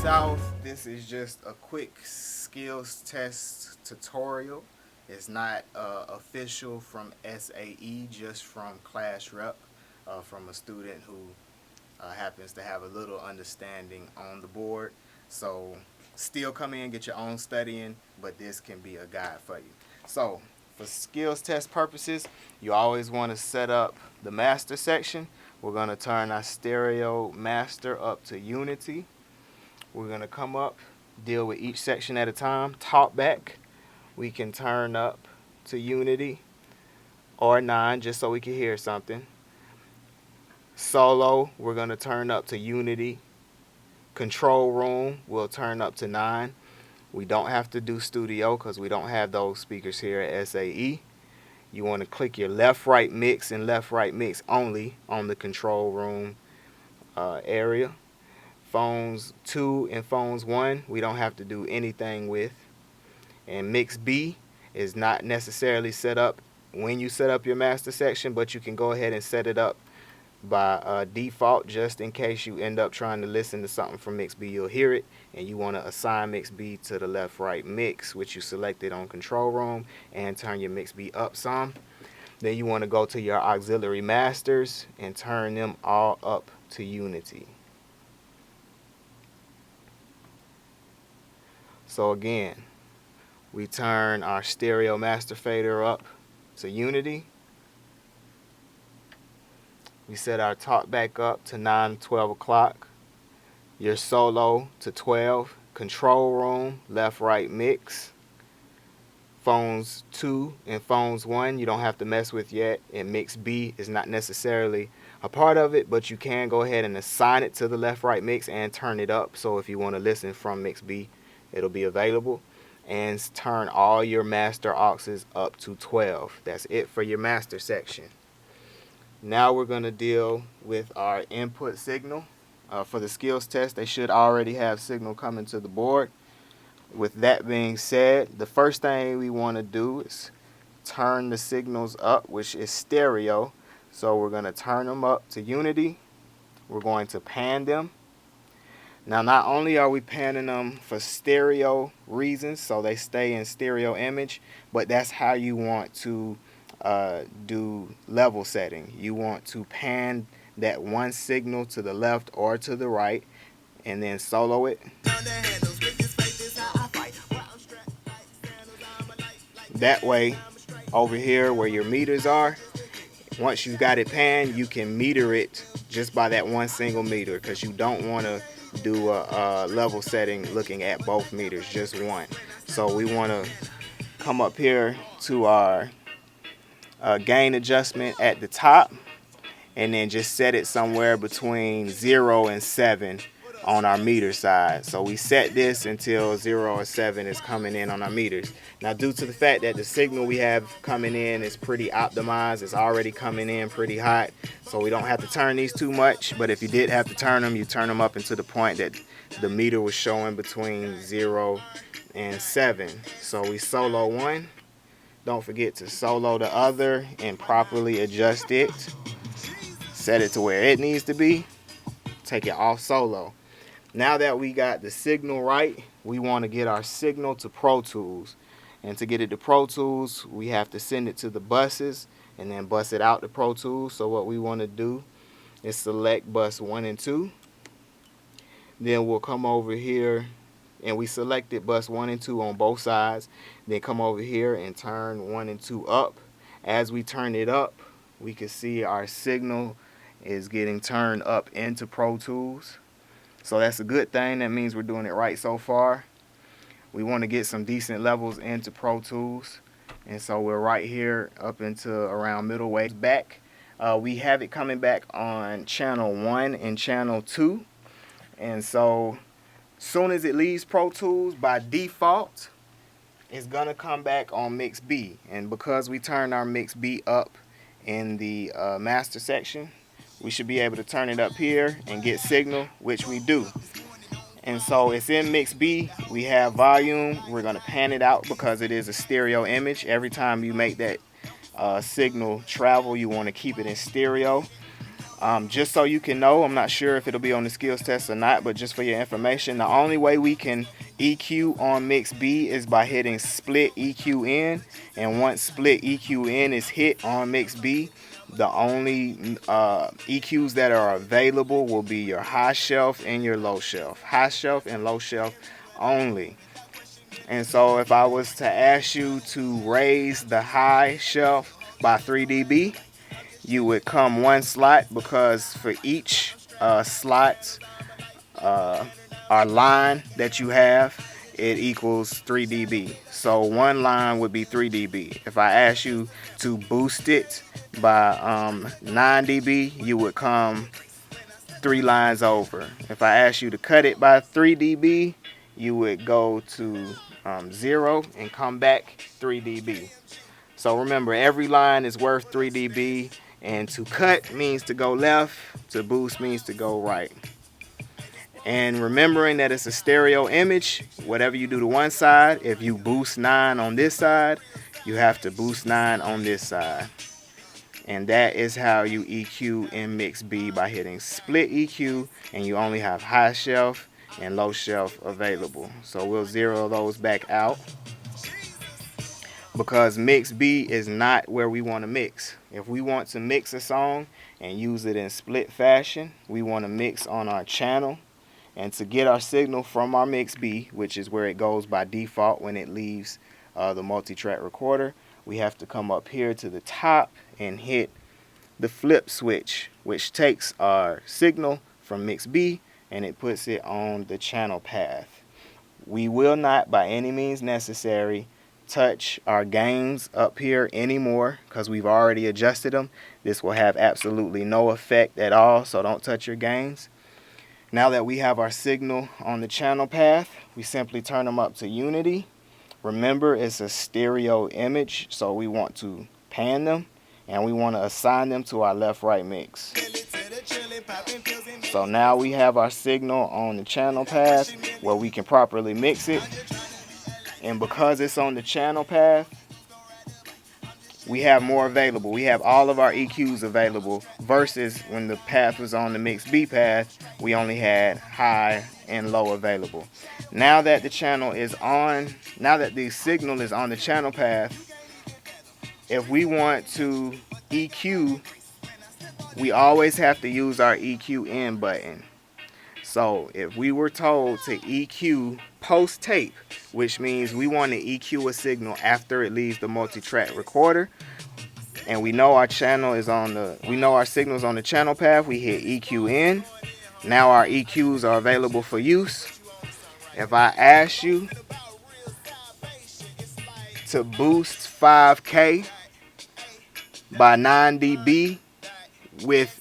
off, this is just a quick skills test tutorial. It's not official from SAE, just from class rep, from a student who happens to have a little understanding on the board. So still come in, get your own studying, but this can be a guide for you. So for skills test purposes, you always want to set up the master section. We're going to turn our stereo master up to unity. We're going to come up, deal with each section at a time. Talk back, we can turn up to unity or 9 just so we can hear something. Solo, we're going to turn up to unity. Control room, we'll turn up to 9. We don't have to do studio because we don't have those speakers here at SAE. You want to click your left-right mix and left-right mix only on the control room area. Phones 2 and phones 1, we don't have to do anything with. And mix B is not necessarily set up when you set up your master section, but you can go ahead and set it up by default just in case you end up trying to listen to something from mix B. You'll hear it and you want to assign mix B to the left right mix, which you selected on control room, and turn your mix B up some. Then you want to go to your auxiliary masters and turn them all up to unity. So again, we turn our stereo master fader up to unity. We set our talk back up to 9, 12 o'clock. Your solo to 12. Control room, left, right mix. Phones 2 and phones 1, you don't have to mess with yet. And mix B is not necessarily a part of it, but you can go ahead and assign it to the left, right mix and turn it up. So if you want to listen from mix B, it'll be available. And turn all your master auxes up to 12. That's it for your master section. Now we're going to deal with our input signal. For the skills test, they should already have signal coming to the board. With that being said, the first thing we want to do is turn the signals up, which is stereo. So we're going to turn them up to unity. We're going to pan them. Now, not only are we panning them for stereo reasons, so they stay in stereo image, but that's how you want to do level setting. You want to pan that one signal to the left or to the right and then solo it. That way, over here where your meters are, once you've got it panned, you can meter it just by that one single meter, because you don't want to do a level setting looking at both meters, just one. So we want to come up here to our gain adjustment at the top and then just set it somewhere between 0 and 7 on our meter side. So we set this until 0 or 7 is coming in on our meters. Now, due to the fact that the signal we have coming in is pretty optimized, it's already coming in pretty hot, so we don't have to turn these too much. But if you did have to turn them, you turn them up into the point that the meter was showing between 0 and 7. So we solo one. Don't forget to solo the other and properly adjust it. Set it to where it needs to be. Take it off solo. Now that we got the signal right, we want to get our signal to Pro Tools. And to get it to Pro Tools, we have to send it to the buses and then bus it out to Pro Tools. So what we want to do is select bus 1 and 2. Then we'll come over here, and we selected bus 1 and 2 on both sides. Then come over here and turn 1 and 2 up. As we turn it up, we can see our signal is getting turned up into Pro Tools. So that's a good thing. That means we're doing it right so far. We want to get some decent levels into Pro Tools. And so we're right here up into around middle way back. We have it coming back on channel 1 and channel 2. And so soon as it leaves Pro Tools, by default, it's going to come back on mix B. And because we turned our mix B up in the master section, we should be able to turn it up here and get signal, which we do. And so it's in mix B. We have volume. We're going to pan it out because it is a stereo image. Every time you make that signal travel, you want to keep it in stereo. Just so you can know, I'm not sure if it'll be on the skills test or not, but just for your information, the only way we can EQ on mix B is by hitting split EQ in. And once split EQ in is hit on mix B, the only EQs that are available will be your high shelf and your low shelf. High shelf and low shelf only. And so if I was to ask you to raise the high shelf by 3 dB, you would come one slot, because for each slot or line that you have, it equals 3 dB. So one line would be 3 dB. If I ask you to boost it by 9 dB, you would come 3 lines over. If I ask you to cut it by 3 dB, you would go to 0 and come back 3 dB. So remember, every line is worth 3 dB, and to cut means to go left, to boost means to go right. And remembering that it's a stereo image, whatever you do to one side, if you boost 9 on this side, you have to boost 9 on this side. And that is how you EQ in mix B, by hitting split EQ, and you only have high shelf and low shelf available. So we'll zero those back out, because mix B is not where we want to mix. If we want to mix a song and use it in split fashion, we want to mix on our channel. And to get our signal from our mix B, which is where it goes by default when it leaves the multi-track recorder, we have to come up here to the top and hit the flip switch, which takes our signal from mix B and it puts it on the channel path. We will not, by any means necessary, touch our gains up here anymore, because we've already adjusted them. This will have absolutely no effect at all, so don't touch your gains. Now that we have our signal on the channel path, we simply turn them up to unity. Remember, it's a stereo image, so we want to pan them and we want to assign them to our left-right mix. So now we have our signal on the channel path where we can properly mix it. And because it's on the channel path, we have more available. We have all of our EQs available, versus when the path was on the mix B path, we only had high and low available. Now that the channel is on, now that the signal is on the channel path, if we want to EQ, we always have to use our EQ in button. So if we were told to EQ post tape, which means we want to EQ a signal after it leaves the multi-track recorder, and we know our channel is on the, we know our signal's on the channel path, we hit EQ in. Now our EQs are available for use. If I ask you to boost 5K by 9 dB with